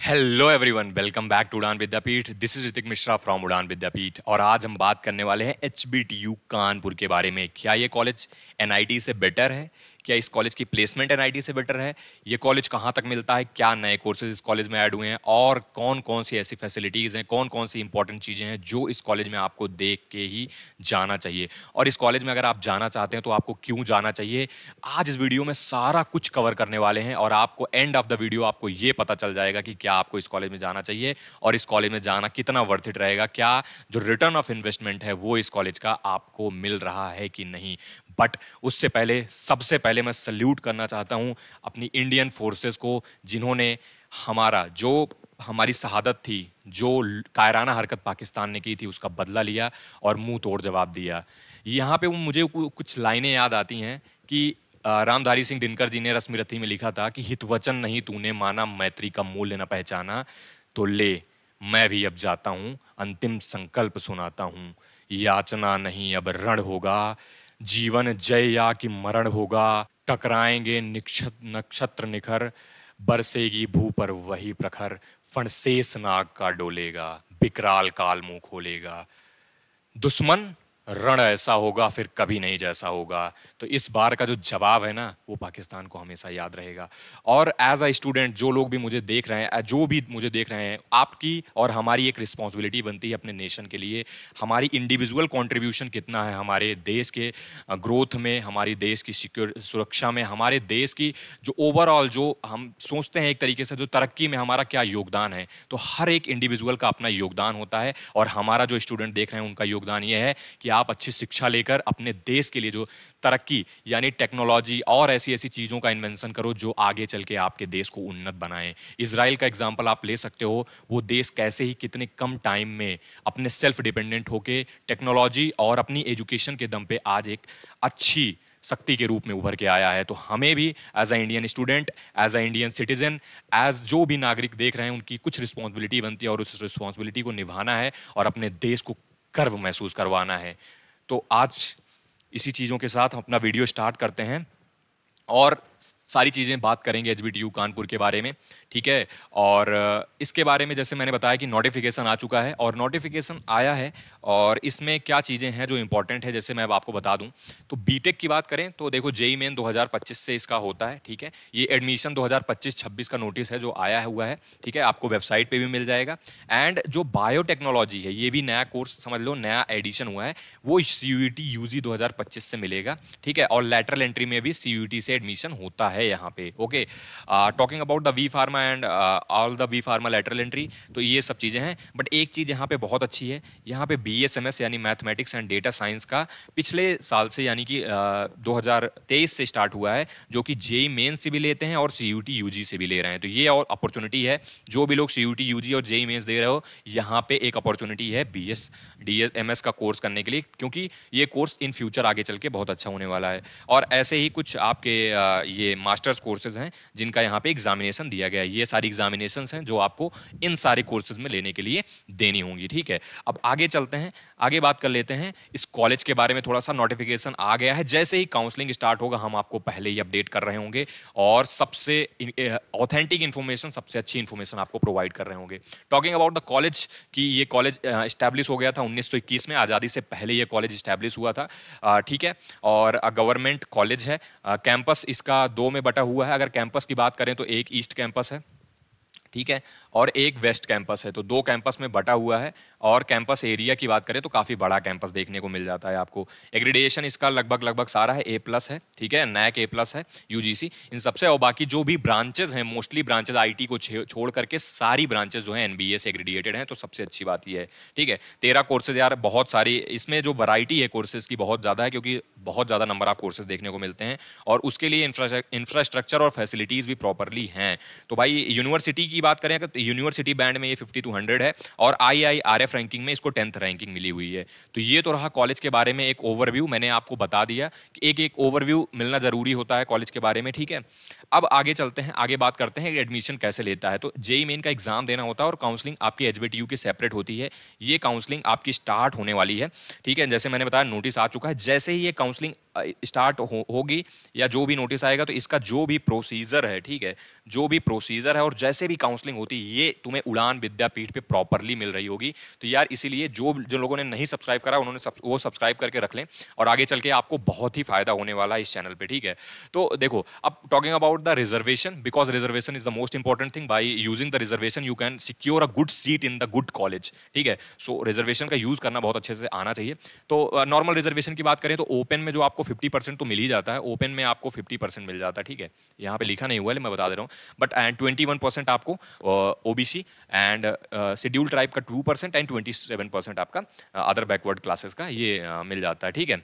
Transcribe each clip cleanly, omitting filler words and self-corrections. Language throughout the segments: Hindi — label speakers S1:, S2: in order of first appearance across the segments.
S1: Hello everyone, welcome back to Udaan Vidyapeeth. This is Hrithik Mishra from Udaan Vidyapeeth और आज हम बात करने वाले हैं एचबीटीयू कानपुर के बारे में। क्या ये कॉलेज एनआईटी से बेटर है? क्या इस कॉलेज की प्लेसमेंट एनआईटी से बेटर है? ये कॉलेज कहाँ तक मिलता है? क्या नए कोर्सेज इस कॉलेज में ऐड हुए हैं और कौन कौन सी ऐसी फैसिलिटीज़ हैं, कौन कौन सी इंपॉर्टेंट चीज़ें हैं जो इस कॉलेज में आपको देख के ही जाना चाहिए। और इस कॉलेज में अगर आप जाना चाहते हैं तो आपको क्यों जाना चाहिए, आज इस वीडियो में सारा कुछ कवर करने वाले हैं। और आपको एंड ऑफ द वीडियो आपको ये पता चल जाएगा कि क्या आपको इस कॉलेज में जाना चाहिए और इस कॉलेज में जाना कितना वर्थ इट रहेगा, क्या जो रिटर्न ऑफ इन्वेस्टमेंट है वो इस कॉलेज का आपको मिल रहा है कि नहीं। बट उससे पहले सबसे पहले मैं सल्यूट करना चाहता हूं अपनी इंडियन फोर्सेस को, जिन्होंने हमारी शहादत थी, जो कायराना हरकत पाकिस्तान ने की थी, उसका बदला लिया और मुंह तोड़ जवाब दिया। यहाँ पे मुझे कुछ लाइनें याद आती हैं कि रामधारी सिंह दिनकर जी ने रश्मि रथी में लिखा था कि हितवचन नहीं तूने माना, मैत्री का मूल्य न पहचाना, तो ले मैं भी अब जाता हूं, अंतिम संकल्प सुनाता हूं। याचना नहीं अब रण होगा, जीवन जय या कि मरण होगा, टकराएंगे नक्षत्र निखर, बरसेगी भू पर वही प्रखर, फणशेष नाग का डोलेगा, विकराल काल मुंह खोलेगा, दुश्मन रण ऐसा होगा फिर कभी नहीं जैसा होगा। तो इस बार का जो जवाब है ना, वो पाकिस्तान को हमेशा याद रहेगा। और एज अ स्टूडेंट जो लोग भी मुझे देख रहे हैं, जो भी मुझे देख रहे हैं, आपकी और हमारी एक रिस्पॉन्सिबिलिटी बनती है अपने नेशन के लिए। हमारी इंडिविजुअल कंट्रीब्यूशन कितना है हमारे देश के ग्रोथ में, हमारी देश की सुरक्षा में, हमारे देश की जो ओवरऑल जो हम सोचते हैं एक तरीके से जो तरक्की में हमारा क्या योगदान है। तो हर एक इंडिविजुअल का अपना योगदान होता है और हमारा जो स्टूडेंट देख रहे हैं उनका योगदान ये है कि आप अच्छी शिक्षा लेकर अपने देश के लिए जो तरक्की यानी टेक्नोलॉजी और ऐसी ऐसी चीज़ों का इन्वेंशन करो जो आगे चल के आपके देश को उन्नत बनाए। इजराइल का एग्जाम्पल आप ले सकते हो, वो देश कैसे ही कितने कम टाइम में अपने सेल्फ डिपेंडेंट होके टेक्नोलॉजी और अपनी एजुकेशन के दम पे आज एक अच्छी शक्ति के रूप में उभर के आया है। तो हमें भी as a Indian student, as a Indian citizen, as जो भी नागरिक देख रहे हैं, उनकी कुछ रिस्पॉन्सिबिलिटी बनती है और उस रिस्पॉन्सिबिलिटी को निभाना है और अपने देश को गर्व महसूस करवाना है। तो आज इसी चीज़ों के साथ अपना वीडियो स्टार्ट करते हैं और सारी चीज़ें बात करेंगे एचबीटीयू कानपुर के बारे में, ठीक है। और इसके बारे में जैसे मैंने बताया कि नोटिफिकेशन आ चुका है और नोटिफिकेशन आया है और इसमें क्या चीज़ें हैं जो इंपॉर्टेंट है, जैसे मैं अब आपको बता दूं तो बीटेक की बात करें तो देखो जेईई मेन 2025 से इसका होता है, ठीक है। ये एडमिशन 2025-26 का नोटिस है जो आया हुआ है, ठीक है, आपको वेबसाइट पर भी मिल जाएगा। एंड जो बायोटेक्नोलॉजी है, ये भी नया कोर्स समझ लो, नया एडिशन हुआ है, वो CUET UG 2025 से मिलेगा, ठीक है। और लैटरल एंट्री में भी CUET से एडमिशन होता है यहाँ पे, okay. Talking about the V pharma and all the V pharma lateral entry, तो ये सब चीज़ें हैं। बट एक चीज़ यहाँ पे बहुत अच्छी है, यहाँ पे BSMS यानी मैथमेटिक्स एंड डेटा साइंस का पिछले साल से यानी कि 2023 से स्टार्ट हुआ है, जो कि जेईई मेन से भी लेते हैं और CUET UG से भी ले रहे हैं। तो ये और अपॉर्चुनिटी है, जो भी लोग CUET UG और जेईई मेंस दे रहे हो, यहाँ पे एक अपॉर्चुनिटी है DSMS का कोर्स करने के लिए, क्योंकि ये कोर्स इन फ्यूचर आगे चल के बहुत अच्छा होने वाला है। और ऐसे ही कुछ आपके ये मास्टर्स कोर्सेज हैं जिनका यहाँ पे एग्जामिनेशन दिया गया है। ये सारी एग्जामिनेशंस हैं जो आपको इन सारे कोर्सेज में लेने के लिए देनी होंगी, ठीक है। अब आगे चलते हैं, आगे बात कर लेते हैं इस कॉलेज के बारे में। थोड़ा सा नोटिफिकेशन आ गया है, जैसे ही काउंसलिंग स्टार्ट होगा हम आपको पहले ही अपडेट कर रहे होंगे और सबसे ऑथेंटिक इन्फॉर्मेशन, सबसे अच्छी इन्फॉर्मेशन आपको प्रोवाइड कर रहे होंगे। टॉकिंग अबाउट द कॉलेज कि ये कॉलेज स्टैब्लिश हो गया था 1921 में, आज़ादी से पहले ये कॉलेज स्टैब्लिश हुआ था, ठीक है। और गवर्नमेंट कॉलेज है। कैंपस इसका दो में बटा हुआ है। अगर कैंपस की बात करें तो एक ईस्ट कैंपस है, ठीक है, और एक वेस्ट कैंपस है, तो दो कैंपस में बटा हुआ है। और कैंपस एरिया की बात करें तो काफ़ी बड़ा कैंपस देखने को मिल जाता है आपको। एग्रीडेशन इसका लगभग सारा है A+ है, ठीक है, नैक A+ है, UGC इन सबसे। और बाकी जो भी ब्रांचेज हैं, मोस्टली ब्रांचेज IT को छोड़ करके सारी ब्रांचेज जो हैं NBA से एग्रीडिएटेड हैं, तो सबसे अच्छी बात ये है, ठीक है। 13 कोर्सेज यार, बहुत सारी इसमें जो वैरायटी है कोर्सेज की बहुत ज़्यादा है, क्योंकि बहुत ज़्यादा नंबर ऑफ कोर्सेज देखने को मिलते हैं और उसके लिए इंफ्रास्ट्रक्चर और फैसिलिटीज़ भी प्रॉपरली हैं। तो भाई यूनिवर्सिटी की बात करें तो यूनिवर्सिटी बैंड में ये 50 to 100 है और IIRF रैंकिंग में इसको 10th रैंकिंग मिली हुई है। तो ये तो रहा कॉलेज के बारे में एक ओवरव्यू, मैंने आपको बता दिया कि एक एक ओवरव्यू मिलना जरूरी होता है कॉलेज के बारे में, ठीक है। अब आगे चलते हैं, आगे बात करते हैं एडमिशन कैसे लेता है। तो जेईई मेन का एग्जाम देना होता है और काउंसलिंग आपकी एचबीटीयू की सेपरेट होती है। ये काउंसलिंग आपकी स्टार्ट होने वाली है, ठीक है। जैसे मैंने बताया नोटिस आ चुका है, जैसे ही ये काउंसलिंग स्टार्ट होगी या जो भी नोटिस आएगा तो इसका जो भी प्रोसीजर है, ठीक है, जो भी प्रोसीजर है और जैसे भी काउंसलिंग होती है ये तुम्हें उड़ान विद्यापीठ पे प्रॉपरली मिल रही होगी। तो यार इसीलिए जो लोगों ने नहीं सब्सक्राइब करा उन्होंने वो सब्सक्राइब करके रख लें और आगे चल के आपको बहुत ही फायदा होने वाला है इस चैनल पे, ठीक है। तो देखो अब talking about the reservation, because reservation is the most important thing. By using the reservation you can secure a good seat in the good college, ठीक है। सो रिजर्वेशन का यूज करना बहुत अच्छे से आना चाहिए। तो नॉर्मल रिजर्वेशन की बात करें तो ओपन में जो आपको 50% तो मिल ही जाता है, ओपन में आपको 50% मिल जाता है, ठीक है। यहाँ पे लिखा नहीं हुआ है मैं बता दे रहा हूँ, बट एंड 21% आपको ओबीसी एंड शेड्यूल ट्राइब का 2% एंड 27% आपका अदर बैकवर्ड क्लासेस का ये मिल जाता है, ठीक है।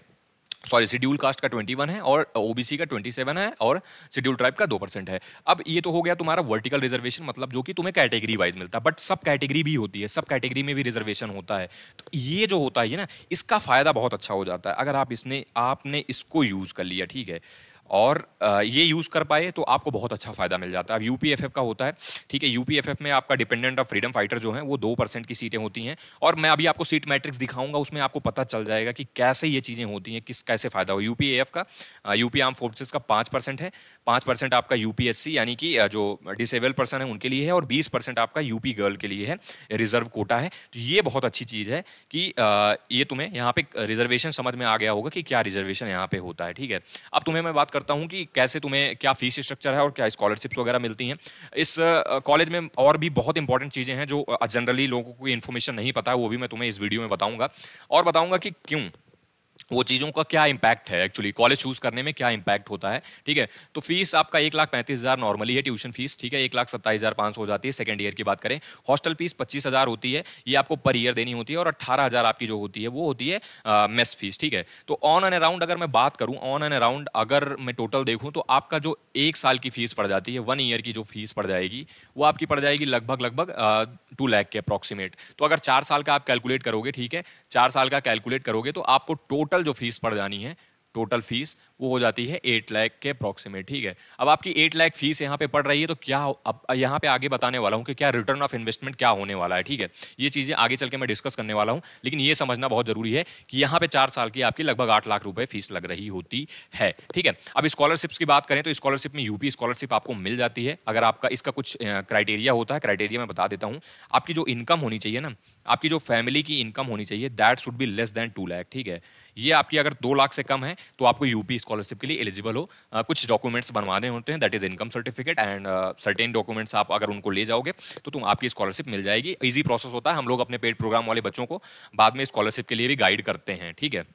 S1: सॉरी, शेड्यूल कास्ट का 21 है और ओबीसी का 27 है और शेड्यूल ट्राइब का 2% है। अब ये तो हो गया तुम्हारा वर्टिकल रिजर्वेशन, मतलब जो कि तुम्हें कैटेगरी वाइज मिलता है, बट सब कैटेगरी भी होती है, सब कैटेगरी में भी रिजर्वेशन होता है। तो ये जो होता है ना, इसका फायदा बहुत अच्छा हो जाता है अगर आपने इसको यूज कर लिया, ठीक है, और ये यूज कर पाए तो आपको बहुत अच्छा फायदा मिल जाता है। अब यूपीएफएफ का होता है, ठीक है, यूपीएफएफ में आपका डिपेंडेंट ऑफ फ्रीडम फाइटर जो है वो 2% की सीटें होती हैं और मैं अभी आपको सीट मैट्रिक्स दिखाऊंगा, उसमें आपको पता चल जाएगा कि कैसे ये चीजें होती हैं, कैसे फायदा हो। यूपीएफ का यूपी आर्म फोर्सेस का 5% है, 5% आपका यूपीएससी यानी कि जो डिसेबल पर्सन है उनके लिए है और 20% आपका यूपी गर्ल के लिए है, रिजर्व कोटा है। तो ये बहुत अच्छी चीज है कि ये तुम्हें यहाँ पे रिजर्वेशन समझ में आ गया होगा कि क्या रिजर्वेशन यहाँ पे होता है, ठीक है। अब तुम्हें मैं बात करता हूं कि कैसे तुम्हें क्या फीस स्ट्रक्चर है और क्या स्कॉलरशिप्स वगैरह मिलती हैं इस कॉलेज में। और भी बहुत इंपॉर्टेंट चीजें हैं जो जनरली लोगों को इन्फॉर्मेशन नहीं पता है, वो भी मैं तुम्हें इस वीडियो में बताऊंगा और बताऊंगा कि क्यों वो चीज़ों का क्या इंपैक्ट है, एक्चुअली कॉलेज चूज करने में क्या इंपैक्ट होता है, ठीक है। तो फीस आपका 1,35,000 नॉर्मली है ट्यूशन फीस, ठीक है, 1,27,500 हो जाती है सेकंड ईयर की बात करें। हॉस्टल फीस 25,000 होती है, ये आपको पर ईयर देनी होती है और 18,000 आपकी जो होती है वो होती है मेस फीस, ठीक है। तो ऑन एंड अराउंड अगर मैं बात करूं, ऑन एंड अराउंड अगर मैं टोटल देखूं तो आपका जो 1 साल की फीस पड़ जाती है, 1 ईयर की जो फीस पड़ जाएगी वो आपकी पड़ जाएगी लगभग 2 लाख के अप्रॉक्सीमेट। तो अगर 4 साल का आप कैलकुलेट करोगे, ठीक है, 4 साल का कैलकुलेट करोगे तो आपको टोटल जो फीस पड़ जानी है, टोटल फीस वो हो जाती है 8 लाख के अप्रॉक्सीमेट, ठीक है। अब आपकी 8 लाख फीस यहाँ पे पड़ रही है तो क्या, अब यहाँ पे आगे बताने वाला हूँ कि क्या रिटर्न ऑफ इन्वेस्टमेंट क्या होने वाला है, ठीक है। ये चीजें आगे चल के मैं डिस्कस करने वाला हूँ, लेकिन ये समझना बहुत जरूरी है कि यहाँ पे 4 साल की आपकी लगभग 8 लाख रुपए फीस लग रही होती है, ठीक है। अब स्कॉलरशिप्स की बात करें तो स्कॉलरशिप में यूपी स्कॉलरशिप आपको मिल जाती है अगर आपका इसका कुछ क्राइटेरिया होता है। क्राइटेरिया मैं बता देता हूँ, आपकी जो इनकम होनी चाहिए ना, आपकी जो फैमिली की इनकम होनी चाहिए, that should be less than 2 lakh, ठीक है। ये आपकी अगर 2 लाख से कम है तो आपको यूपी स्कॉलरशिप के लिए एलिजिबल हो। कुछ डॉक्यूमेंट्स बनवाने होते हैं, that is income certificate and certain documents आप अगर उनको ले जाओगे तो तुम आपकी स्कॉलरशिप मिल जाएगी। इजी प्रोसेस होता है, हम लोग अपने पेड प्रोग्राम वाले बच्चों को बाद में स्कॉलरशिप के लिए भी गाइड करते हैं, ठीक है।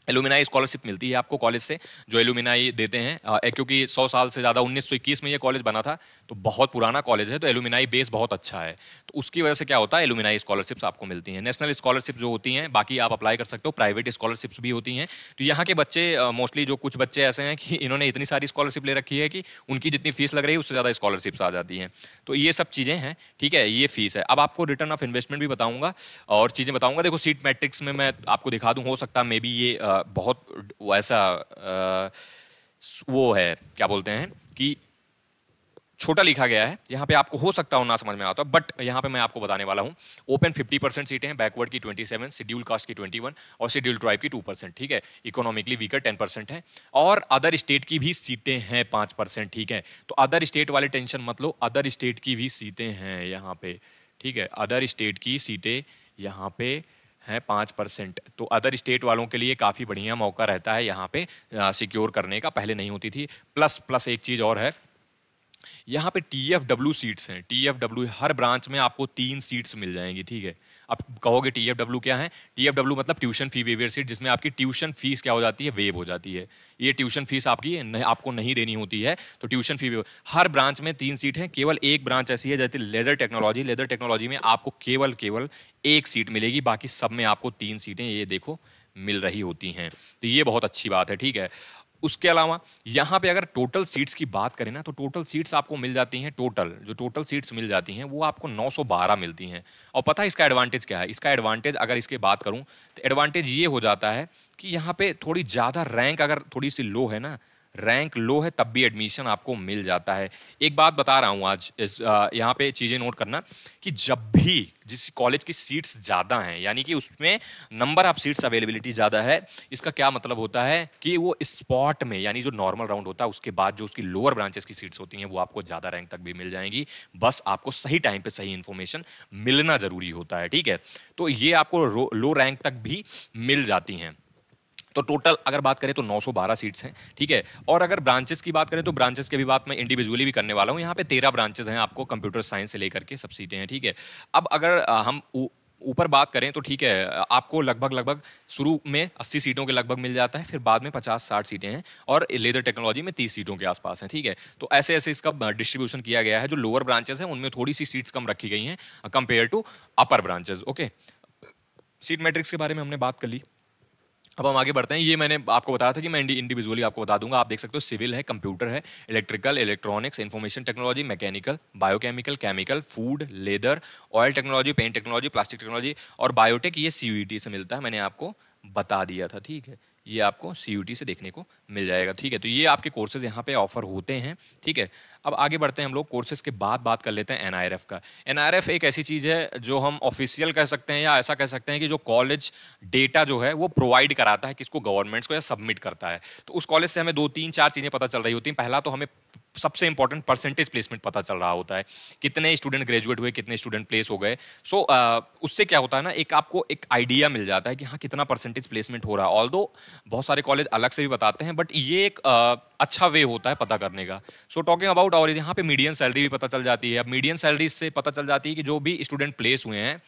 S1: एलुमिनाई स्कॉलरशिप मिलती है आपको कॉलेज से, जो एलुमिनाई देते हैं, क्योंकि 100 साल से ज़्यादा 1921 में ये कॉलेज बना था तो बहुत पुराना कॉलेज है, तो एलुमिनाई बेस बहुत अच्छा है, तो उसकी वजह से क्या होता है एलुमिनाई स्कॉलरशिप्स आपको मिलती हैं। नेशनल स्कॉलरशिप जो होती हैं बाकी आप अप्लाई कर सकते हो, प्राइवेट स्कॉलरशिप्स भी होती हैं। तो यहाँ के बच्चे मोस्टली जो कुछ बच्चे ऐसे हैं कि इन्होंने इतनी सारी स्कॉलरशिप ले रखी है कि उनकी जितनी फीस लग रही है उससे ज़्यादा स्कॉलरशिप्स आ जाती हैं। तो ये सब चीज़ें हैं, ठीक है, ये फीस है। अब आपको रिटर्न ऑफ इन्वेस्टमेंट भी बताऊंगा और चीज़ें बताऊंगा। देखो सीट मैट्रिक्स में मैं आपको दिखा दूँ, हो सकता है मे बी ये बहुत वैसा वो है, क्या बोलते हैं कि छोटा लिखा गया है, यहाँ पे आपको हो सकता हो ना समझ में आता, बट यहाँ पे मैं आपको बताने वाला हूँ। ओपन 50% सीटें हैं, बैकवर्ड की 27, शेड्यूल कास्ट की 21 और शेड्यूल ट्राइब की 2%, ठीक है। इकोनॉमिकली वीकर 10% है और अदर स्टेट की भी सीटें हैं 5%, ठीक है। तो अदर स्टेट वाले टेंशन मत लो, अदर स्टेट की भी सीटें हैं यहाँ पे, ठीक है। अदर स्टेट की सीटें यहाँ पे हैं 5%, तो अदर स्टेट वालों के लिए काफ़ी बढ़िया मौका रहता है यहाँ पे सिक्योर करने का, पहले नहीं होती थी। प्लस एक चीज़ और है, यहाँ पे TFW सीट्स हैं। TFW हर ब्रांच में आपको 3 सीट्स मिल जाएंगी, ठीक है। अब कहोगे TFW क्या है? TFW मतलब ट्यूशन फी वेवियर सीट, जिसमें आपकी ट्यूशन फीस क्या हो जाती है, वेव हो जाती है। ये ट्यूशन फीस आपको नहीं देनी होती है, तो ट्यूशन फी वेव। हर ब्रांच में 3 सीट हैं, केवल एक ब्रांच ऐसी है जैसे लेदर टेक्नोलॉजी। लेदर टेक्नोलॉजी में आपको केवल 1 सीट मिलेगी, बाकी सब में आपको 3 सीटें ये देखो मिल रही होती हैं। तो ये बहुत अच्छी बात है, ठीक है। उसके अलावा यहाँ पे अगर टोटल सीट्स की बात करें ना, तो टोटल सीट्स आपको मिल जाती हैं, टोटल सीट्स मिल जाती हैं वो आपको 912 मिलती हैं। और पता है इसका एडवांटेज क्या है? इसका एडवांटेज अगर इसके बात करूं तो एडवांटेज ये हो जाता है कि यहाँ पे थोड़ी ज़्यादा रैंक अगर थोड़ी सी लो है ना, रैंक लो है तब भी एडमिशन आपको मिल जाता है। एक बात बता रहा हूँ आज इस यहाँ पे चीज़ें नोट करना कि जब भी जिस कॉलेज की सीट्स ज़्यादा हैं, यानी कि उसमें नंबर ऑफ सीट्स अवेलेबिलिटी ज़्यादा है, इसका क्या मतलब होता है कि वो स्पॉट में, यानी जो नॉर्मल राउंड होता है उसके बाद जो उसकी लोअर ब्रांचेस की सीट्स होती हैं वो आपको ज़्यादा रैंक तक भी मिल जाएंगी। बस आपको सही टाइम पे सही इन्फॉर्मेशन मिलना ज़रूरी होता है, ठीक है। तो ये आपको लो रैंक तक भी मिल जाती हैं। तो टोटल अगर बात करें तो 912 सीट्स हैं, ठीक है। और अगर ब्रांचेस की बात करें तो ब्रांचेस की भी बात मैं इंडिविजुअली भी करने वाला हूं। यहाँ पे 13 ब्रांचेस हैं आपको कंप्यूटर साइंस से लेकर के सब सीटें हैं, ठीक है। अब अगर हम ऊपर बात करें तो ठीक है, आपको लगभग शुरू में 80 सीटों के लगभग मिल जाता है, फिर बाद में 50-60 सीटें हैं और लेजर टेक्नोलॉजी में 30 सीटों के आसपास हैं, ठीक है। तो ऐसे ऐसे इसका डिस्ट्रीब्यूशन किया गया है। जो लोअर ब्रांचेस हैं उनमें थोड़ी सी सीट्स कम रखी गई हैं compare to upper branches, okay. Seat matrix के बारे में हमने बात कर ली। अब हम आगे बढ़ते हैं। ये मैंने आपको बताया था कि मैं इंडिविजुअली आपको बता दूंगा। आप देख सकते हो सिविल है, कंप्यूटर है, electrical, electronics, information technology, mechanical, biochemical, chemical, food, leather, oil technology, paint technology, plastic technology और बायोटेक, ये सीयूईटी से मिलता है। मैंने आपको बता दिया था, ठीक है। ये आपको सीयूटी से देखने को मिल जाएगा, ठीक है। तो ये आपके कोर्सेज यहाँ पे ऑफर होते हैं, ठीक है। अब आगे बढ़ते हैं हम लोग। कोर्सेज के बाद बात कर लेते हैं एनआईआरएफ का। एनआईआरएफ एक ऐसी चीज़ है जो हम ऑफिशियल कह सकते हैं या ऐसा कह सकते हैं कि जो कॉलेज डेटा जो है वो प्रोवाइड कराता है किसको, गवर्नमेंट्स को, या सबमिट करता है। तो उस कॉलेज से हमें 2-3-4 चीज़ें पता चल रही होती हैं। पहला तो हमें सबसे इंपॉर्टेंट परसेंटेज प्लेसमेंट पता चल रहा होता है, कितने स्टूडेंट ग्रेजुएट हुए, कितने स्टूडेंट प्लेस हो गए। सो उससे क्या होता है ना, एक आपको एक आइडिया मिल जाता है कि हाँ कितना परसेंटेज प्लेसमेंट हो रहा है। ऑल्दो बहुत सारे कॉलेज अलग से भी बताते हैं, बट ये एक अच्छा वे होता है पता करने का। सो टॉकिंग अबाउट, और यहाँ पे मीडियन सैलरी भी पता चल जाती है। अब मीडियन सैलरी से पता चल जाती है कि जो भी स्टूडेंट प्लेस हुए हैं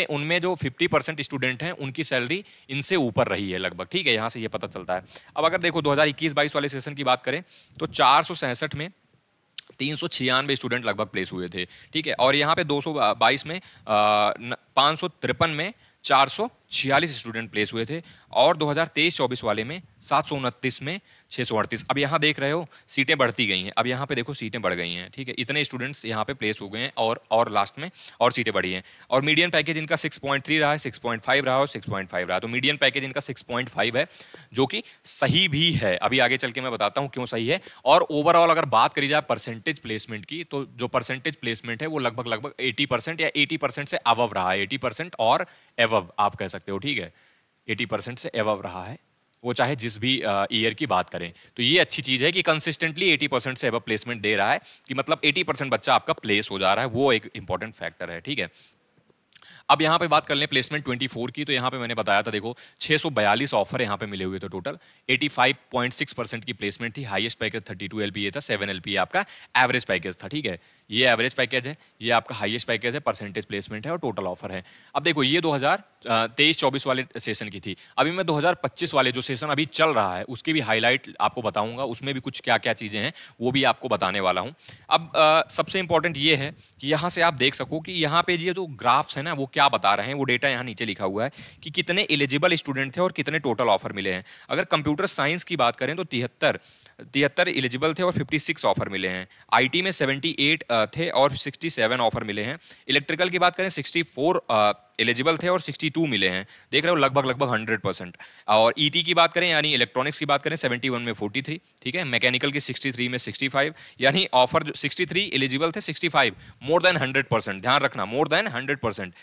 S1: उनमें जो 50% स्टूडेंट हैं उनकी सैलरी इनसे ऊपर रही है लगभग, ठीक है। यहाँ से ये पता चलता है। अब अगर देखो 2021-22 वाले सेशन की बात करें तो 467 में 396 स्टूडेंट लगभग प्लेस हुए थे, ठीक है। और यहाँ पे 222 में 553 में 446 स्टूडेंट प्लेस हुए थे, और 2023-24 वाले में 729 में 638। अब यहाँ देख रहे हो सीटें बढ़ती गई हैं। अब यहाँ पे देखो सीटें बढ़ गई हैं, ठीक है। इतने स्टूडेंट्स यहाँ पे प्लेस हो गए हैं और लास्ट में और सीटें बढ़ी हैं। और मीडियन पैकेज इनका 6.3 रहा है, 6.5 रहा और 6.5 रहा। तो मीडियन पैकेज इनका 6.5 है, जो कि सही भी है। अभी आगे चल के मैं बताता हूँ क्यों सही है। और ओवरऑल अगर बात करी जाए परसेंटेज प्लेसमेंट की, तो जो परसेंटेज प्लेसमेंट है वो लगभग 80% या 80% से अबव रहा है। 80% और एवव आप कह सकते हो, ठीक है। 80% से एवव रहा है, वो चाहे जिस भी ईयर की बात करें। तो ये अच्छी चीज़ है कि कंसिस्टेंटली 80% से एबव प्लेसमेंट दे रहा है, कि मतलब 80% बच्चा आपका प्लेस हो जा रहा है, वो एक इंपॉर्टेंट फैक्टर है, ठीक है। अब यहाँ पे बात कर लें प्लेसमेंट 24 की, तो यहाँ पे मैंने बताया था, देखो 642 ऑफर यहाँ पे मिले हुए थे टोटल। 85.6% की प्लेसमेंट थी। हाईएस्ट पैकेज 32 LPA था, 7 LPA आपका एवरेज पैकेज था, ठीक है। ये एवरेज पैकेज है, ये आपका हाईएस्ट पैकेज है, परसेंटेज प्लेसमेंट है और टोटल ऑफर है। अब देखो ये 2023-24 वाले सेशन की थी। अभी मैं 2025 वाले जो सेशन अभी चल रहा है उसकी भी हाईलाइट आपको बताऊंगा, उसमें भी कुछ क्या क्या चीज़ें हैं वो भी आपको बताने वाला हूँ। अब सबसे इंपॉर्टेंट ये है कि यहाँ से आप देख सको कि यहाँ पे ये जो ग्राफ्स है ना वो क्या बता रहे हैं। वो डेटा यहाँ नीचे लिखा हुआ है कि कितने एलिजिबल स्टूडेंट थे और कितने टोटल ऑफर मिले हैं। अगर कंप्यूटर साइंस की बात करें तो 73 एलिजिबल थे और 56 ऑफर मिले हैं। आईटी में 78 थे और 67 ऑफर मिले हैं। इलेक्ट्रिकल की बात करें 64 एलिजिबल थे और 62 मिले हैं। देख रहे हो लगभग 100%। और ईटी की बात करें यानी इलेक्ट्रॉनिक्स की बात करें 71 में 43, ठीक है। मैकेनिकल की 63 में 65, यानी ऑफर जो 63 एलिजिबल थे, 65 मोर देन 100%। ध्यान रखना, मोर देन 100%।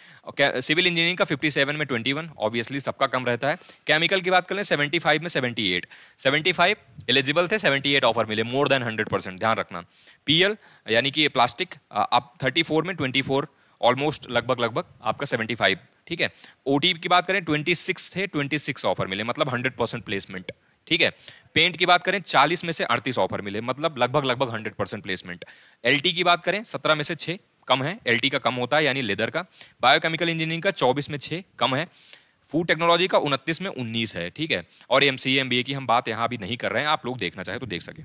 S1: सिविल इंजीनियरिंग का 57 में 21, ऑब्वियसली सबका कम रहता है। केमिकल की बात करें 75 में 78, 75 एलिजिबल थे, 78 ऑफर मिले, मोर देन 100%। ध्यान रखना। पीएल यानी कि प्लास्टिक आप 34 में 24, ऑलमोस्ट लगभग आपका 75, ठीक है। ओटी की बात करें 26 थे, 26 ऑफर मिले, मतलब 100% प्लेसमेंट, ठीक है। पेंट की बात करें 40 में से 38 ऑफर मिले, मतलब लगभग 100% प्लेसमेंट। एलटी की बात करें 17 में से 6 कम है, एलटी का कम होता है यानी लेदर का। बायोकेमिकल इंजीनियरिंग का 24 में 6 कम है। फूड टेक्नोलॉजी का 29 में 19 है, ठीक है। और एमसीए एमबीए की हम बात यहाँ भी नहीं कर रहे हैं, आप लोग देखना चाहे तो देख सके।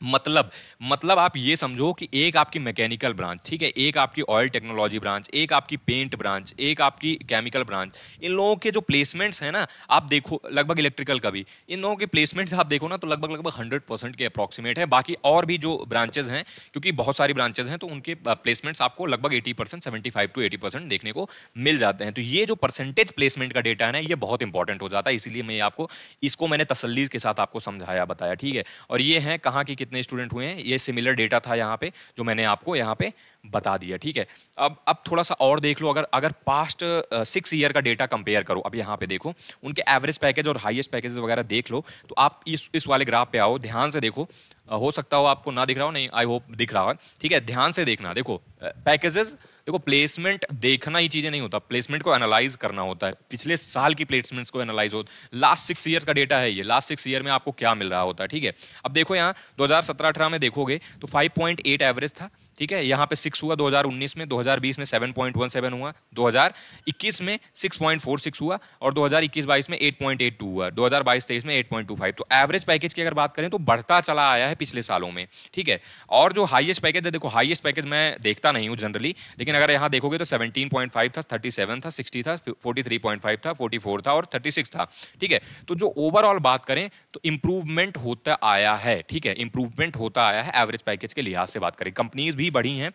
S1: मतलब आप ये समझो कि एक आपकी मैकेनिकल ब्रांच, ठीक है, एक आपकी ऑयल टेक्नोलॉजी ब्रांच, एक आपकी पेंट ब्रांच, एक आपकी केमिकल ब्रांच, इन लोगों के जो प्लेसमेंट्स हैं ना, आप देखो लगभग इलेक्ट्रिकल का भी, इन लोगों के प्लेसमेंट्स आप देखो ना तो लगभग लगभग 100% के अप्रॉक्सीमेट है। बाकी और भी जो ब्रांचेज हैं, क्योंकि बहुत सारी ब्रांचेज हैं, तो उनके प्लेसमेंट्स आपको लगभग 80%, 75 to 80% देखने को मिल जाते हैं। तो ये जो परसेंटेज प्लेसमेंट का डेटा है ना, ये बहुत इंपॉर्टेंट हो जाता है, इसीलिए मैं आपको इसको मैंने तसल्ली के साथ आपको समझाया बताया, ठीक है। और ये है कहाँ की कितने स्टूडेंट हुए हैं, ये सिमिलर डेटा था यहाँ पे जो मैंने आपको यहाँ पे बता दिया, ठीक है। अब थोड़ा सा और देख लो, अगर अगर पास्ट 6 ईयर का डेटा कंपेयर करो, अब यहाँ पे देखो उनके एवरेज पैकेज और हाईएस्ट पैकेज वगैरह देख लो, तो आप इस वाले ग्राफ पे आओ, ध्यान से देखो। हो सकता हो आपको ना दिख रहा हो, नहीं आई होप दिख रहा है, ठीक है। ध्यान से देखना, देखो पैकेजेस, देखो प्लेसमेंट देखना ही चीजें नहीं होता, प्लेसमेंट को एनालाइज करना होता है, पिछले साल की प्लेसमेंट्स को एनालाइज हो, लास्ट 6 ईयर का डेटा है ये, लास्ट 6 ईयर में आपको क्या मिल रहा होता है, ठीक है। अब देखो यहाँ 2017-18 में देखोगे तो 5.8 एवरेज था, ठीक है। यहाँ पे 6 हुआ 2019 में, 2020 में 7.17 हुआ, 2021 में 6.46 हुआ, और 2021-22 में 8.82 हुआ, 2022-23 में 8.25। तो एवरेज पैकेज की अगर बात करें तो बढ़ता चला आया है पिछले सालों में, ठीक है। और जो हाईएस्ट पैकेज है, देखो हाईएस्ट पैकेज मैं देखता नहीं हूँ जनरली, लेकिन अगर यहाँ देखोगे तो 17.5 था, 37 था, 60 था, 43.5 था, 44 था और 36 था, ठीक है। तो जो ओवरऑल बात करें तो इंप्रूवमेंट होता आया है, ठीक है, इंप्रूवमेंट होता आया है एवरेज पैकेज के लिहाज से बात करें। कंपनीज भी बढ़ी हैं,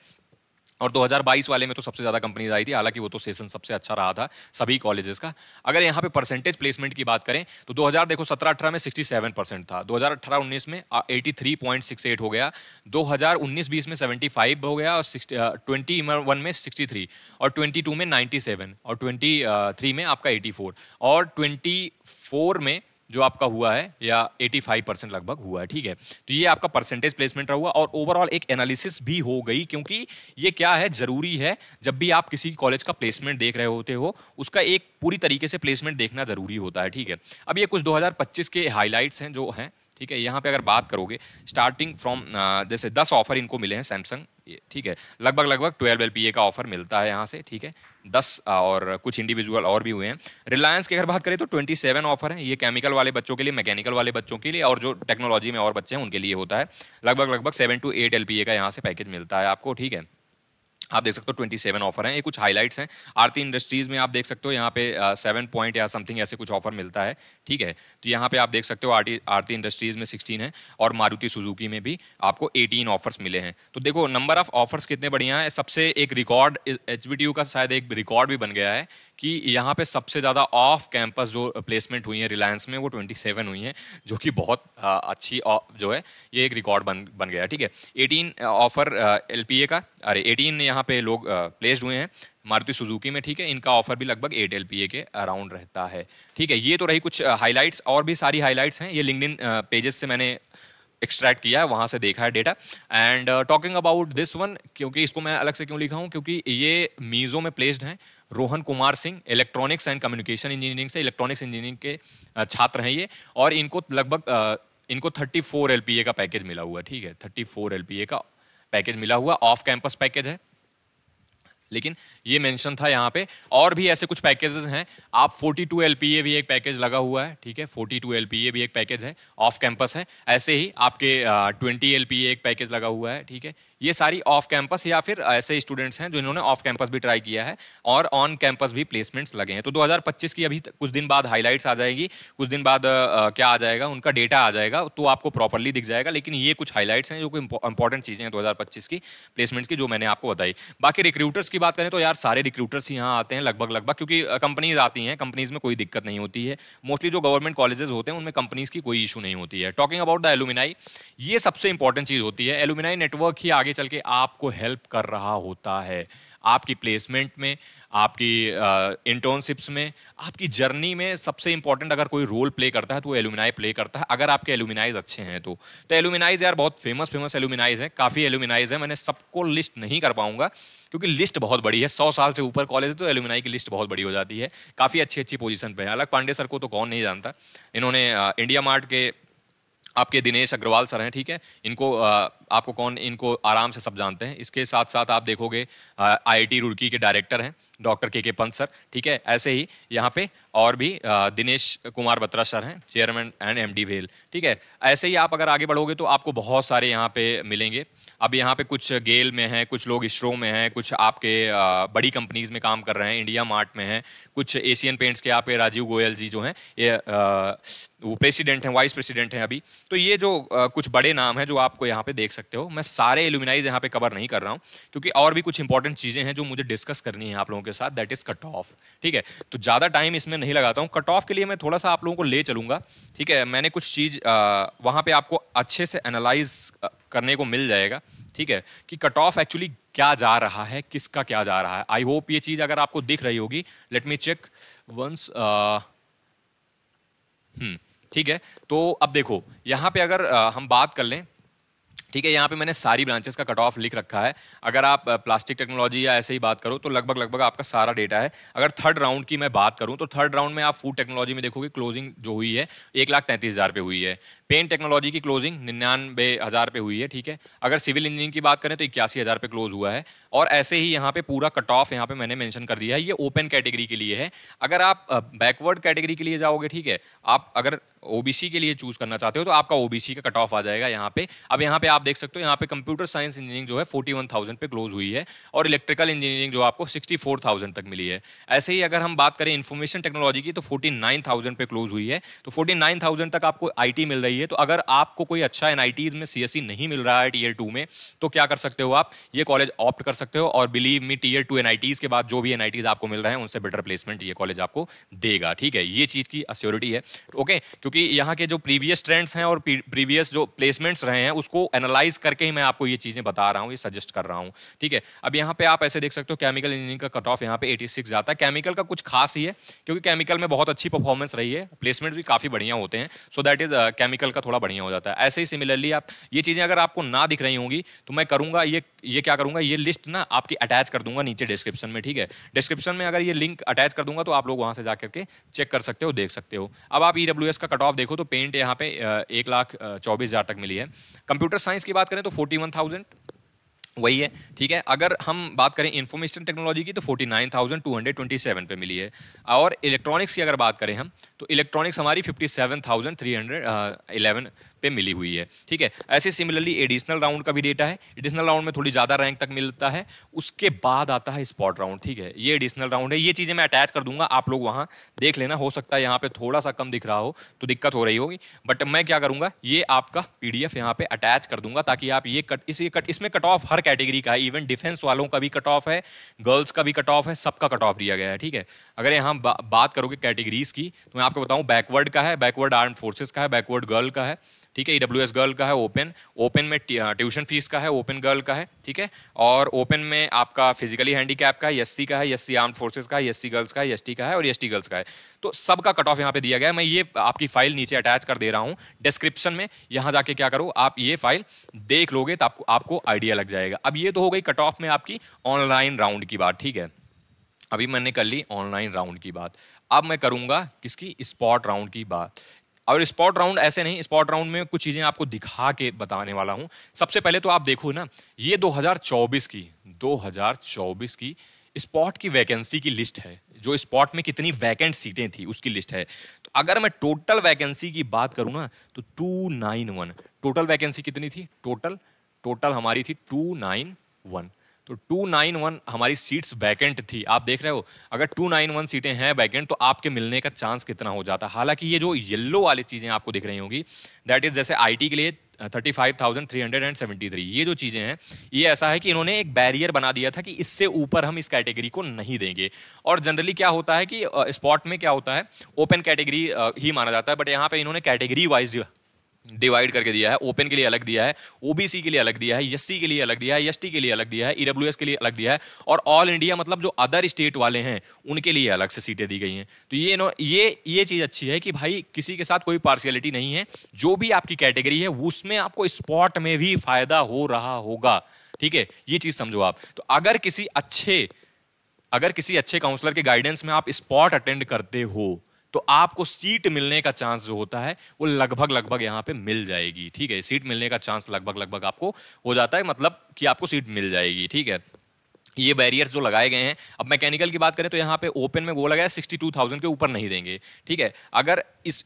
S1: और 2022 वाले में तो सबसे ज्यादा कंपनीज आई थी, हालांकि वो तो सेशन सबसे अच्छा रहा था सभी कॉलेजेस का। अगर यहाँ पे परसेंटेज प्लेसमेंट की बात करें तो 2000 देखो 17-18 में 67% था, 2018-19 में 83.68 हो गया, 2019-20 में 75 हो गया, और 21 में 63, और 22 में 97, और 23 में आपका 84, और 24 में जो आपका हुआ है या 85% लगभग हुआ है, ठीक है। तो ये आपका परसेंटेज प्लेसमेंट रहा हुआ, और ओवरऑल एक एनालिसिस भी हो गई, क्योंकि ये क्या है, जरूरी है जब भी आप किसी कॉलेज का प्लेसमेंट देख रहे होते हो, उसका एक पूरी तरीके से प्लेसमेंट देखना जरूरी होता है, ठीक है। अब ये कुछ 2025 के हाईलाइट्स हैं जो हैं, ठीक है। यहाँ पे अगर बात करोगे स्टार्टिंग फ्रॉम, जैसे 10 ऑफर इनको मिले हैं सैमसंग, ठीक है, लगभग लगभग 12 LPA का ऑफर मिलता है यहाँ से, ठीक है, 10 और कुछ इंडिविजुअल और भी हुए हैं। रिलायंस की अगर बात करें तो 27 ऑफर है, ये केमिकल वाले बच्चों के लिए, मैकेनिकल वाले बच्चों के लिए, और जो टेक्नोलॉजी में और बच्चे हैं उनके लिए होता है। लगभग लगभग 7 to 8 LPA का यहाँ से पैकेज मिलता है आपको, ठीक है। आप देख सकते हो 27 ऑफर हैं, ये कुछ हाइलाइट्स हैं। आरती इंडस्ट्रीज में आप देख सकते हो यहाँ पे 7 पॉइंट या समथिंग ऐसे कुछ ऑफर मिलता है, ठीक है। तो यहाँ पे आप देख सकते हो आरती इंडस्ट्रीज में 16 है, और मारुति सुजुकी में भी आपको 18 ऑफर्स मिले हैं। तो देखो नंबर ऑफ ऑफर्स कितने बढ़िया है। सबसे एक रिकॉर्ड HBTU का शायद एक रिकॉर्ड भी बन गया है कि यहाँ पे सबसे ज़्यादा ऑफ कैंपस जो प्लेसमेंट हुई है रिलायंस में, वो 27 हुई हैं, जो कि बहुत अच्छी जो है, ये एक रिकॉर्ड बन गया, ठीक है। 18 ऑफर LPA का, अरे 18 यहाँ पे लोग प्लेस्ड हुए हैं मारुति सुजुकी में, ठीक है। इनका ऑफर भी लगभग 8 LPA के अराउंड रहता है, ठीक है। ये तो रही कुछ हाईलाइट्स, और भी सारी हाईलाइट्स हैं, ये लिंक्डइन पेजेस से मैंने एक्सट्रैक्ट किया है, वहां से देखा है data. And talking about this one, क्योंकि इसको मैं अलग से क्यों लिखा हूं, क्योंकि ये मीजो में प्लेस्ड हैं। Rohan Kumar Singh electronics and communication engineering से, इलेक्ट्रॉनिक्स इंजीनियरिंग के छात्र हैं ये, और इनको लगभग इनको 34 LPA का पैकेज मिला हुआ है, ठीक है। 34 LPA का पैकेज मिला हुआ, ऑफ कैंपस पैकेज है, लेकिन ये मेंशन था यहाँ पे। और भी ऐसे कुछ पैकेजेस हैं, आप 42 LPA भी एक पैकेज लगा हुआ है, ठीक है, 42 LPA भी एक पैकेज है, ऑफ कैंपस है। ऐसे ही आपके 20 LPA एक पैकेज लगा हुआ है, ठीक है। ये सारी ऑफ कैंपस या फिर ऐसे स्टूडेंट्स हैं जो इन्होंने ऑफ कैंपस भी ट्राई किया है, और ऑन कैंपस भी प्लेसमेंट्स लगे हैं। तो 2025 की अभी कुछ दिन बाद हाईलाइट्स आ जाएगी, कुछ दिन बाद क्या आ जाएगा, उनका डेटा आ जाएगा, तो आपको प्रॉपरली दिख जाएगा। लेकिन ये कुछ हाईलाइट्स हैं जो कि इंपॉर्टेंट चीज़ें हैं 2025 की प्लेसमेंट्स की, जो मैंने आपको बताई। बाकी रिक्रूटर्स की बात करें तो यार सारे रिक्रूटर्स यहाँ आते हैं लगभग, क्योंकि कंपनीज आती हैं, कंपनीज में कोई दिक्कत नहीं होती है। मोस्टली जो गवर्नमेंट कॉलेजेस होते हैं उनमें कंपनीज की कोई इशू नहीं होती है। टॉकिंग अबाउट द एलुमिनाई, ये सबसे इंपॉर्टेंट चीज़ होती है। एलुमिनाई नेटवर्क ही आगे चल के आपको हेल्प कर रहा होता है, आपकी प्लेसमेंट में, आपकी इंटर्नशिप्स में, आपकी जर्नी में। सबसे इंपॉर्टेंट अगर कोई रोल प्ले करता है तो वो एलुमिनाई प्ले करता है, अगर आपके एलुमिनाइज अच्छे हैं तो। एलुमिनाइज यार बहुत फेमस एलुमिनाइज है, काफ़ी एलुमिनाइज है, मैंने सबको लिस्ट नहीं कर पाऊंगा क्योंकि लिस्ट बहुत बड़ी है। 100 साल से ऊपर कॉलेज है तो एलुमिनाई की लिस्ट बहुत बड़ी हो जाती है, काफ़ी अच्छी अच्छी पोजीशन पे है। अलग पांडे सर को तो कौन नहीं जानता, इन्होंने इंडिया मार्ट के आपके दिनेश अग्रवाल सर हैं, ठीक है, इनको आपको कौन, इनको आराम से सब जानते हैं। इसके साथ साथ आप देखोगे IIT रुड़की के डायरेक्टर हैं डॉक्टर के पंत सर, ठीक है। ऐसे ही यहाँ पे और भी दिनेश कुमार बत्रा सर हैं, चेयरमैन एंड MD वेल, ठीक है। ऐसे ही आप अगर आगे बढ़ोगे तो आपको बहुत सारे यहाँ पे मिलेंगे। अब यहाँ पे कुछ गेल में हैं, कुछ लोग इसरो में हैं, कुछ आपके बड़ी कंपनीज में काम कर रहे हैं, इंडिया मार्ट में हैं, कुछ एशियन पेंट्स के यहाँ पे राजीव गोयल जी जो हैं ये वो प्रेसिडेंट हैं, वाइस प्रेसिडेंट हैं अभी। तो ये जो कुछ बड़े नाम हैं जो आपको यहाँ पे देख सकते हो। मैं सारे एलुमिनाइज यहाँ पे कवर नहीं कर रहा हूँ क्योंकि और भी कुछ इंपॉर्टेंट चीज़ें हैं जो मुझे डिस्कस करनी है आप लोगों के साथ, दैट इज कट ऑफ, ठीक है। तो ज़्यादा टाइम इसमें नहीं लगाता हूँ। कट ऑफ के लिए मैं थोड़ा सा आप लोगों को ले चलूँगा, ठीक है। मैंने कुछ चीज़ वहाँ पर आपको अच्छे से एनालाइज करने को मिल जाएगा, ठीक है, कि कट ऑफ एक्चुअली क्या जा रहा है, किसका क्या जा रहा है। आई होप ये चीज़ अगर आपको दिख रही होगी। Let me check once. ठीक है। तो अब देखो यहाँ पे अगर हम बात कर लें, ठीक है, यहाँ पे मैंने सारी ब्रांचेस का कट ऑफ लिख रखा है। अगर आप प्लास्टिक टेक्नोलॉजी या ऐसे ही बात करो तो लगभग आपका सारा डेटा है। अगर थर्ड राउंड की मैं बात करूँ तो थर्ड राउंड में आप फूड टेक्नोलॉजी में देखोगे क्लोजिंग जो हुई है 1,33,000 पे हुई है। पेंट टेक्नोलॉजी की क्लोजिंग 99,000 पे हुई है, ठीक है। अगर सिविल इंजीनियरिंग की बात करें तो 81,000 पे क्लोज हुआ है। और ऐसे ही यहाँ पे पूरा कट ऑफ यहाँ पे मैंने मेंशन कर दिया है, ये ओपन कैटेगरी के लिए है। अगर आप बैकवर्ड कैटेगरी के लिए जाओगे, ठीक है, आप अगर ओबीसी के लिए चूज करना चाहते हो तो आपका ओबीसी का कट ऑफ आ जाएगा यहाँ पे। अब यहाँ पे आप देख सकते हो, यहाँ पे कंप्यूटर साइंस इंजीनियरिंग जो है 41,000 पे क्लोज हुई है और इलेक्ट्रिकल इंजीनियरिंग जो आपको 64,000 तक मिली है। ऐसे ही अगर हम बात करें इंफॉर्मेशन टेक्नोलॉजी की तो 49,000 पे क्लोज हुई है। तो 49,000 तक आपको IT मिल रही है। तो अगर आपको कोई अच्छा NITs में CSE नहीं मिल रहा है Tier 2 में, तो क्या कर सकते हो आप, ये कॉलेज ऑप्ट कर सकते हो। और बिलीव मी, Tier 2 NITs के बाद जो भी NITs आपको मिल रहे हैं उनसे बेटर प्लेसमेंट ये कॉलेज आपको देगा, ठीक है। ये चीज की अश्योरिटी है, ओके। क्योंकि यहाँ के जो प्रीवियस ट्रेंड्स हैं और प्रीवियस जो प्लेसमेंट्स रहे हैं उसको एनालाइज करके ही मैं आपको ये चीजें बता रहा हूँ, ये सजेस्ट कर रहा हूँ, ठीक है। अब यहाँ पे आप ऐसे देख सकते हो केमिकल इंजीनियरिंग का कट ऑफ यहाँ पे 86 जाता है। केमिकल का कुछ खास ही है क्योंकि केमिकल में बहुत अच्छी परफॉर्मेंस रही है, प्लेसमेंट भी काफी बढ़िया होते हैं, सो दैट इज केमिकल का थोड़ा बढ़िया हो जाता है। ऐसे ही सिमिलरली आप ये चीजें अगर आपको ना दिख रही होंगी तो मैं करूंगा ये क्या करूंगा, ये लिस्ट ना आपकी अटैच कर दूंगा नीचे डिस्क्रिप्शन में, ठीक है। डिस्क्रिप्शन में अगर ये लिंक अटैच कर दूंगा तो आप लोग वहां से जाकर के चेक कर सकते हो, देख सकते हो। अब आप EWS का कट ऑफ देखो तो पेंट यहाँ पे 1,24,000 तक मिली है। कंप्यूटर साइंस की बात करें तो 41,000 वही है, ठीक है। अगर हम बात करें इंफॉर्मेशन टेक्नोलॉजी की तो 49,227 पे मिली है। और इलेक्ट्रॉनिक्स की अगर बात करें हम तो इलेक्ट्रॉनिक्स हमारी 57,311 पे मिली हुई है, ठीक है। ऐसे सिमिलरली एडिशनल राउंड का भी डेटा है। एडिशनल राउंड में थोड़ी ज़्यादा रैंक तक मिलता है। उसके बाद आता है स्पॉट राउंड, ठीक है। ये एडिशनल राउंड है। ये चीज़ें मैं अटैच कर दूंगा, आप लोग वहाँ देख लेना। हो सकता है यहाँ पे थोड़ा सा कम दिख रहा हो तो दिक्कत हो रही होगी, बट मैं क्या करूँगा, ये आपका PDF यहाँ पे अटैच कर दूंगा ताकि आप इसमें कट ऑफ हर कैटेगरी का है। इवन डिफेंस वालों का भी कट ऑफ है, गर्ल्स का भी कट ऑफ है, सबका कट ऑफ दिया गया है, ठीक है। अगर यहाँ बात करोगे कैटेगरीज की तो मैं आपको बताऊँ, बैकवर्ड का है, बैकवर्ड आर्म्ड फोर्सेस का है, बैकवर्ड गर्ल का है, ठीक है। EWS गर्ल का है, ओपन में ट्यूशन फीस का है, ओपन गर्ल का है, ठीक है। और ओपन में आपका फिजिकली हैंडीकैप का है, SC का है, SC आर्म्ड फोर्सेस का है, SC गर्ल्स का है, ST का है और ST गर्ल्स का है। तो सबका कट ऑफ यहाँ पे दिया गया है। मैं ये आपकी फाइल नीचे अटैच कर दे रहा हूँ डिस्क्रिप्शन में। यहाँ जाके क्या करो, आप ये फाइल देख लोगे तो आपको आइडिया लग जाएगा। अब ये तो हो गई कट ऑफ में आपकी ऑनलाइन राउंड की बात, ठीक है। अभी मैंने कर ली ऑनलाइन राउंड की बात, अब मैं करूंगा किसकी, स्पॉट राउंड की बात। और स्पॉट राउंड ऐसे नहीं, स्पॉट राउंड में कुछ चीजें आपको दिखा के बताने वाला हूं। सबसे पहले तो आप देखो ना, ये 2024 की स्पॉट की वैकेंसी की लिस्ट है, जो स्पॉट में कितनी वैकेंट सीटें थी उसकी लिस्ट है। तो अगर मैं टोटल वैकेंसी की बात करूं ना तो 291 टोटल वैकेंसी कितनी थी, टोटल हमारी थी 291। तो 291 हमारी सीट्स वैकेंट थी। आप देख रहे हो, अगर 291 सीटें हैं वैकेंट तो आपके मिलने का चांस कितना हो जाता। हालांकि ये जो येलो वाली चीजें आपको दिख रही होंगी, दैट इज जैसे IT के लिए 35,373, ये जो चीजें हैं ये ऐसा है कि इन्होंने एक बैरियर बना दिया था कि इससे ऊपर हम इस कैटेगरी को नहीं देंगे। और जनरली क्या होता है कि स्पॉट में क्या होता है, ओपन कैटेगरी ही माना जाता है, बट यहाँ पे इन्होंने कैटेगरी वाइज डिवाइड करके दिया है। ओपन के लिए अलग दिया है, OBC के लिए अलग दिया है, SC के लिए अलग दिया है, ST के लिए अलग दिया है, EWS के लिए अलग दिया है और ऑल इंडिया मतलब जो अदर स्टेट वाले हैं उनके लिए अलग से सीटें दी गई हैं। तो ये चीज़ अच्छी है कि भाई किसी के साथ कोई पार्शियलिटी नहीं है, जो भी आपकी कैटेगरी है उसमें आपको स्पॉट में भी फायदा हो रहा होगा, ठीक है। ये चीज़ समझो आप। तो अगर किसी अच्छे काउंसलर के गाइडेंस में आप स्पॉट अटेंड करते हो तो आपको सीट मिलने का चांस जो होता है वो लगभग लगभग यहाँ पे मिल जाएगी, ठीक है। सीट मिलने का चांस लगभग लगभग आपको हो जाता है, मतलब कि आपको सीट मिल जाएगी, ठीक है। ये बैरियर्स जो लगाए गए हैं, अब मैकेनिकल की बात करें तो यहाँ पे ओपन में वो लगाया 62,000 के ऊपर नहीं देंगे, ठीक है। अगर इस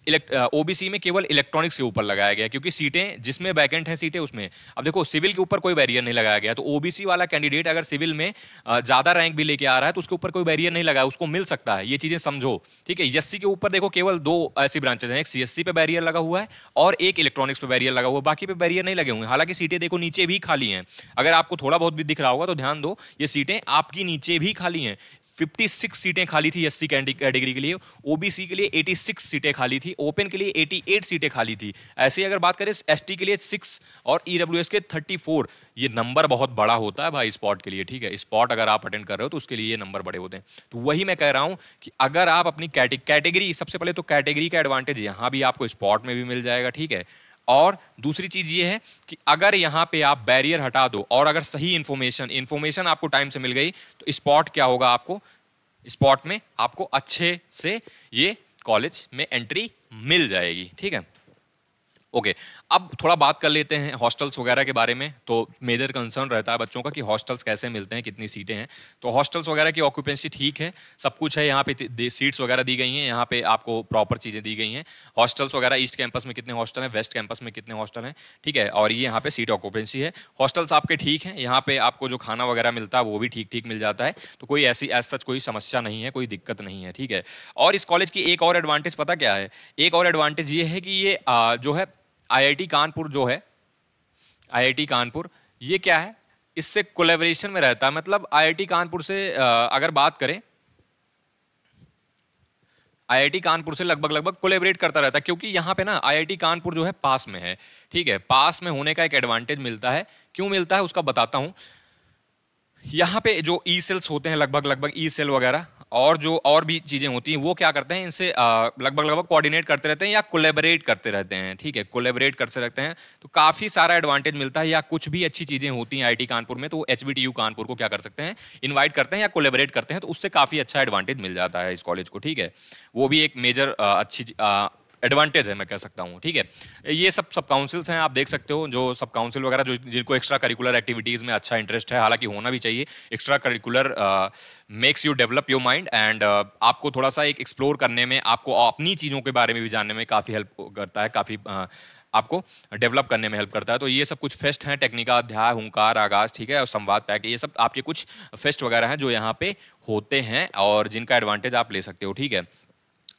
S1: ओबीसी में केवल इलेक्ट्रॉनिक्स के ऊपर लगाया गया, क्योंकि सीटें जिसमें वैकेंट हैं सीटें उसमें, अब देखो सिविल के ऊपर कोई बैरियर नहीं लगाया गया, तो ओबीसी वाला कैंडिडेट अगर सिविल में ज्यादा रैंक भी लेके आ रहा है तो उसके ऊपर कोई बैरियर नहीं लगा, उसको मिल सकता है, ये चीजें समझो, ठीक है। एससी के ऊपर देखो केवल 2 ऐसी ब्रांचेज हैं, एक सीएससी पे बैरियर लगा हुआ है और एक इलेक्ट्रॉनिक्स पे बैरियर लगा हुआ है, बाकी पे बैरियर नहीं लगे हुए हैं। हालांकि सीटें देखो नीचे भी खाली हैं, अगर आपको थोड़ा बहुत भी दिख रहा होगा तो ध्यान दो, ये सीटें आपकी नीचे भी खाली हैं। 56 सीटें खाली थी एससी कैटेगरी के लिए, ओबीसी के लिए 86 सीटें खाली थी, ओपन के लिए 88 सीटें खाली थी। ऐसे अगर बात करें एसटी के लिए 6 और ईडब्ल्यूएस के 34, ये नंबर बहुत बड़ा होता है भाई स्पॉट के लिए, ठीक है। स्पॉट अगर आप अटेंड कर रहे हो तो उसके लिए ये नंबर बड़े होते हैं। तो वही मैं कह रहा हूं कि अगर आप अपनी कैटेगरी, सबसे पहले तो कैटेगरी का एडवांटेज यहां भी आपको स्पॉट में भी मिल जाएगा, ठीक है। और दूसरी चीज ये है कि अगर यहां पे आप बैरियर हटा दो और अगर सही इंफॉर्मेशन आपको टाइम से मिल गई तो स्पॉट क्या होगा, आपको स्पॉट में आपको अच्छे से ये कॉलेज में एंट्री मिल जाएगी, ठीक है। ओके, अब थोड़ा बात कर लेते हैं हॉस्टल्स वगैरह के बारे में। तो मेजर कंसर्न रहता है बच्चों का कि हॉस्टल्स कैसे मिलते हैं, कितनी सीटें हैं। तो हॉस्टल्स वगैरह की ऑक्यूपेंसी ठीक है, सब कुछ है, यहाँ पे सीट्स वगैरह दी गई हैं, यहाँ पे आपको प्रॉपर चीज़ें दी गई हैं। हॉस्टल्स वगैरह ईस्ट कैंपस में कितने हॉस्टल हैं, वेस्ट कैंपस में कितने हॉस्टल हैं, ठीक है। और ये यहाँ पे सीट ऑक्यूपेंसी है, हॉस्टल्स आपके ठीक हैं, यहाँ पे आपको जो खाना वगैरह मिलता है वो भी ठीक ठीक मिल जाता है। तो कोई ऐसी एज सच कोई समस्या नहीं है, कोई दिक्कत नहीं है, ठीक है। और इस कॉलेज की एक और एडवांटेज पता क्या है, एक और एडवांटेज ये है कि ये जो है आईआईटी कानपुर जो है, आईआईटी कानपुर ये क्या है, इससे कोलैबोरेशन में रहता है। मतलब आईआईटी कानपुर से अगर बात करें, आईआईटी कानपुर से लगभग लगभग कोलैबोरेट करता रहता है, क्योंकि यहाँ पे ना आईआईटी कानपुर जो है पास में है, ठीक है। पास में होने का एक एडवांटेज मिलता है, क्यों मिलता है उसका बताता हूँ। यहाँ पे जो ई सेल्स होते हैं, लगभग लगभग ई सेल वगैरह और जो और भी चीज़ें होती हैं, वो क्या करते हैं, इनसे लगभग लगभग कोऑर्डिनेट करते रहते हैं या कोलैबोरेट करते रहते हैं, ठीक है। कोलैबोरेट करते रहते हैं तो काफ़ी सारा एडवांटेज मिलता है, या कुछ भी अच्छी चीज़ें होती हैं आईआईटी कानपुर में तो एचबीटीयू कानपुर को क्या कर सकते हैं, इन्वाइट करते हैं या कोलैबोरेट करते हैं, तो उससे काफ़ी अच्छा एडवांटेज मिल जाता है इस कॉलेज को, ठीक है। वो भी एक मेजर अच्छी एडवांटेज है मैं कह सकता हूँ, ठीक है। ये सब काउंसिल्स हैं, आप देख सकते हो, जो सब काउंसिल वगैरह जो जिनको एक्स्ट्रा करिकुलर एक्टिविटीज़ में अच्छा इंटरेस्ट है, हालांकि होना भी चाहिए। Extra curricular makes you develop your mind and आपको थोड़ा सा एक एक्सप्लोर करने में, आपको अपनी चीज़ों के बारे में भी जानने में काफ़ी हेल्प करता है, काफ़ी आपको डेवलप करने में हेल्प करता है। तो ये सब कुछ फेस्ट हैं, टेक्निका, अध्याय, हुंकार, आगाज, ठीक है, और संवाद पैक, ये सब आपके कुछ फेस्ट वगैरह हैं जो यहाँ पे होते हैं और जिनका एडवांटेज आप ले सकते हो, ठीक है।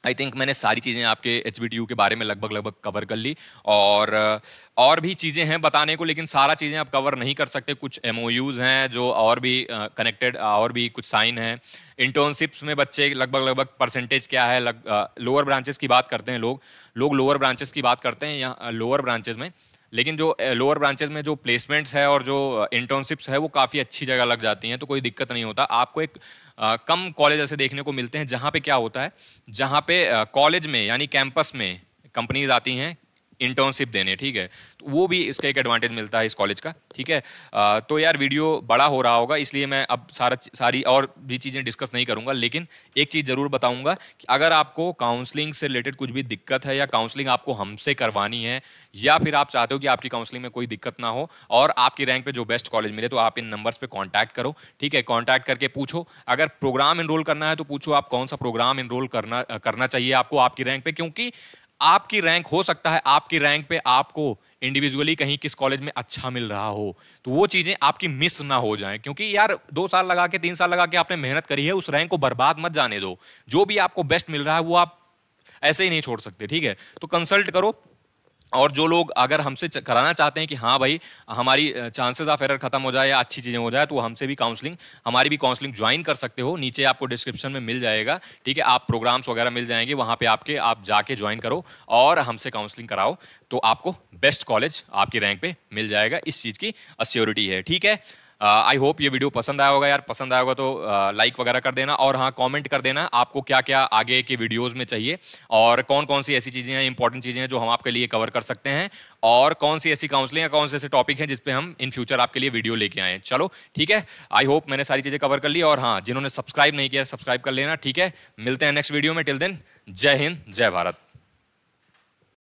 S1: आई थिंक मैंने सारी चीज़ें आपके एचबीटीयू के बारे में लगभग लगभग कवर कर ली, और भी चीज़ें हैं बताने को, लेकिन सारा चीज़ें आप कवर नहीं कर सकते। कुछ एमओयूज़ हैं जो और भी कनेक्टेड, और भी कुछ साइन हैं। इंटर्नशिप्स में बच्चे लगभग लगभग परसेंटेज क्या है, लोअर ब्रांचेस की बात करते हैं लोग लोअर ब्रांचेस की बात करते हैं यहाँ लोअर ब्रांचेस में, लेकिन जो लोअर ब्रांचेस में जो प्लेसमेंट्स है और जो इंटर्नशिप्स है वो काफ़ी अच्छी जगह लग जाती हैं, तो कोई दिक्कत नहीं होता आपको। एक कम कॉलेज ऐसे देखने को मिलते हैं जहाँ पे क्या होता है, जहाँ पे कॉलेज में यानी कैंपस में कंपनीज आती हैं इंटर्नशिप देने, ठीक है। तो वो भी इसका एक एडवांटेज मिलता है इस कॉलेज का, ठीक है। तो यार वीडियो बड़ा हो रहा होगा, इसलिए मैं अब सारी और भी चीज़ें डिस्कस नहीं करूंगा, लेकिन एक चीज़ ज़रूर बताऊंगा कि अगर आपको काउंसलिंग से रिलेटेड कुछ भी दिक्कत है, या काउंसलिंग आपको हमसे करवानी है, या फिर आप चाहते हो कि आपकी काउंसलिंग में कोई दिक्कत ना हो और आपकी रैंक पे जो बेस्ट कॉलेज मिले, तो आप इन नंबर्स पे कांटेक्ट करो, ठीक है। कांटेक्ट करके पूछो, अगर प्रोग्राम एनरोल करना है तो पूछो आप कौन सा प्रोग्राम एनरोल करना चाहिए आपको आपकी रैंक पे, क्योंकि आपकी रैंक हो सकता है आपकी रैंक पे आपको इंडिविजुअली कहीं किस कॉलेज में अच्छा मिल रहा हो, तो वो चीजें आपकी मिस ना हो जाएं, क्योंकि यार 2 साल लगा के 3 साल लगा के आपने मेहनत करी है, उस रैंक को बर्बाद मत जाने दो। जो भी आपको बेस्ट मिल रहा है वो आप ऐसे ही नहीं छोड़ सकते, ठीक है। तो कंसल्ट करो, और जो लोग अगर हमसे कराना चाहते हैं कि हाँ भाई हमारी चांसेस ऑफ एरर खत्म हो जाए या अच्छी चीज़ें हो जाए, तो हमसे भी हमारी भी काउंसलिंग ज्वाइन कर सकते हो। नीचे आपको डिस्क्रिप्शन में मिल जाएगा, ठीक है। आप प्रोग्राम्स वगैरह मिल जाएंगे वहाँ पे आप जाके ज्वाइन करो और हमसे काउंसलिंग कराओ, तो आपको बेस्ट कॉलेज आपकी रैंक पे मिल जाएगा, इस चीज़ की अश्योरिटी है, ठीक है। आई होप ये वीडियो पसंद आया होगा यार। पसंद आया होगा तो लाइक वगैरह कर देना, और हाँ कमेंट कर देना आपको क्या क्या आगे के वीडियोस में चाहिए, और कौन कौन सी ऐसी चीज़ें हैं, इंपॉर्टेंट चीज़ें हैं जो हम आपके लिए कवर कर सकते हैं, और कौन सी ऐसी काउंसलिंग या कौन से ऐसे टॉपिक हैं जिस पे हम इन फ्यूचर आपके लिए वीडियो लेके आए हैं। चलो ठीक है, आई होप मैंने सारी चीज़ें कवर कर ली, और हाँ जिन्होंने सब्सक्राइब नहीं किया सब्सक्राइब कर लेना। ठीक है, मिलते हैं नेक्स्ट वीडियो में। टिल देन जय हिंद जय भारत।